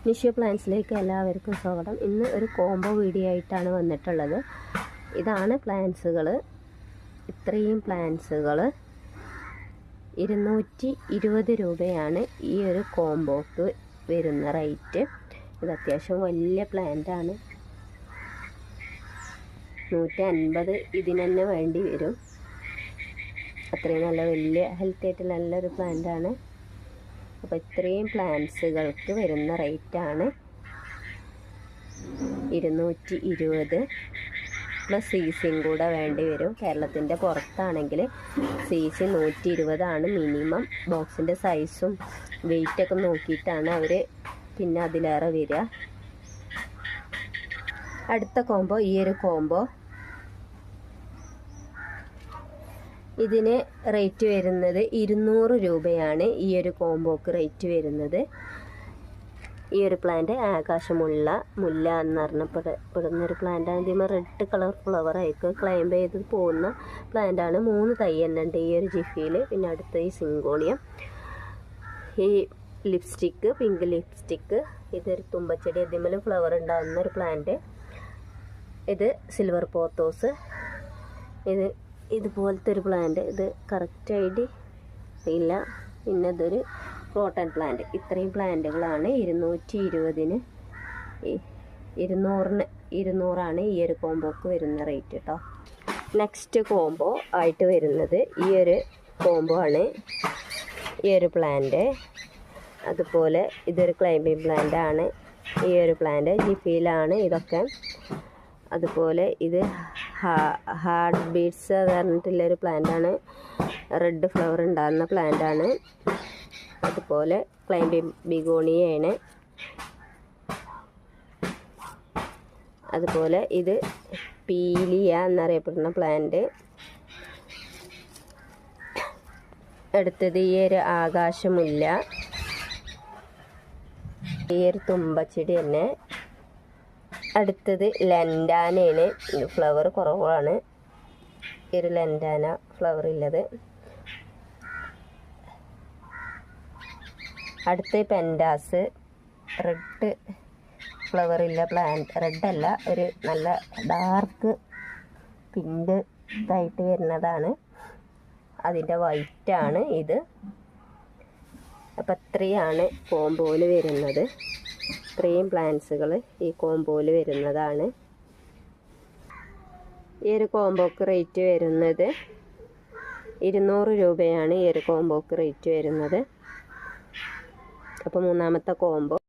നിഷ്യ പ്ലാന്റ്സിലേക്ക് എല്ലാവർക്കും സ്വാഗതം. ഇന്ന് ഒരു കോംബോ വീഡിയോ ആയിട്ടാണ് വന്നിട്ടുള്ളത്. ഇതാണ് പ്ലാന്റ്സുകൾ. ഇത്രയും പ്ലാന്റ്സുകൾ 220 രൂപയാണ് ഈ ഒരു കോംബോക്ക് വരുന്ന റേറ്റ്. ഇത് അത്യാവശ്യം വലിയ പ്ലാന്റാണ്. 150 ഇതിന് തന്നെ വേണ്ടി വരും. അത്രയും നല്ല വലിയ ഹെൽത്തി ആയിട്ട് നല്ലൊരു പ്ലാന്റാണ്. അപ്പോൾ ഇത്രയും പ്ലാന്റ്സുകൾക്ക് വരുന്ന റേറ്റാണ് 220 പ്ലസ് സീസിയും കൂടെ വേണ്ടി വരും. കേരളത്തിൻ്റെ പുറത്താണെങ്കിൽ സീസി 120 മിനിമം. ബോക്സിൻ്റെ സൈസും വെയിറ്റൊക്കെ നോക്കിയിട്ടാണ് അവർ പിന്നെ അതിലേറെ വരിക. അടുത്ത കോംബോ ഈ ഒരു കോംബോ ഇതിന് റേറ്റ് വരുന്നത് 200 രൂപയാണ്. ഈ ഒരു കോംബോക്ക് റേറ്റ് വരുന്നത്. ഈ ഒരു പ്ലാന്റ് ആകാശമുള്ള മുല്ല എന്നറിയപ്പെടുന്നൊരു പ്ലാന്റാണ്. ഇതിന് റെഡ് കളർ ഫ്ലവർ ആയിരിക്കും. ക്ലൈംബ് ചെയ്ത് പോകുന്ന പ്ലാന്റാണ്. 3 തൈ തന്നെ ഉണ്ട് ഈ ഒരു ജിഫിയിൽ. പിന്നെ അടുത്ത ഈ സിങ്കോണിയം, ഈ ലിപ്സ്റ്റിക്ക്, പിങ്ക് ലിപ്സ്റ്റിക്ക്. ഇതൊരു തുമ്പച്ചെടി, അതിന്മേലും ഫ്ലവർ ഉണ്ടാകുന്നൊരു പ്ലാന്റ്. ഇത് സിൽവർ പോത്തോസ്. ഇതുപോലത്തെ ഒരു പ്ലാന്റ്. ഇത് കറക്റ്റായിട്ട് ഇല്ല. പിന്നെ ഇതൊരു കോട്ടൺ പ്ലാന്റ്. ഇത്രയും പ്ലാന്റുകളാണ് 220-ന് 200-ആണ് ഈ ഒരു കോംബോക്ക് വരുന്ന റേറ്റ് കേട്ടോ. നെക്സ്റ്റ് കോംബോ ആയിട്ട് വരുന്നത് ഈ ഒരു കോംബോ ആണ്. ഈ ഒരു പ്ലാന്റ് അതുപോലെ ഇതൊരു ക്ലൈംബിംഗ് പ്ലാന്റ് ആണ്. ഈ ഒരു പ്ലാന്റ് ജിഫിയിലാണ് ഇതൊക്കെ. അതുപോലെ ഇത് ഹാർട്ട് ബീഡ്സ് പറഞ്ഞിട്ടുള്ളൊരു പ്ലാന്റാണ്. റെഡ് ഫ്ലവർ ഉണ്ടാകുന്ന പ്ലാന്റാണ്. അതുപോലെ ക്ലൈംബിംഗ് ബിഗോണിയാണ്. അതുപോലെ ഇത് പീലിയ എന്നറിയപ്പെടുന്ന പ്ലാന്റ്. അടുത്തത് ഈ ഒരു ആകാശമുല്ല, ഈ ഒരു തുമ്പച്ചെടി തന്നെ. അടുത്തത് ലെൻഡാനയാണ്. ഫ്ലവർ കുറവാണ് ഈ ഒരു ലെൻഡാന ഫ്ലവർ ഉള്ളത്. അടുത്ത പെൻഡാസ്, റെഡ് ഫ്ലവർ ഇല്ല പ്ലാന്റ്. റെഡല്ല, ഒരു നല്ല ഡാർക്ക് പിങ്ക് ആയിട്ട് വരുന്നതാണ്. അതിൻ്റെ വൈറ്റാണ് ഇത്. അപ്പം ഇത്രയാണ് കോംബോയിൽ വരുന്നത്. ഇത്രയും പ്ലാന്റ്സുകൾ ഈ കോംബോയിൽ വരുന്നതാണ്. ഈ ഒരു കോംബോക്ക് റേറ്റ് വരുന്നത് 200 രൂപയാണ് ഈ ഒരു കോംബോക്ക് റേറ്റ് വരുന്നത്. അപ്പോൾ മൂന്നാമത്തെ കോംബോ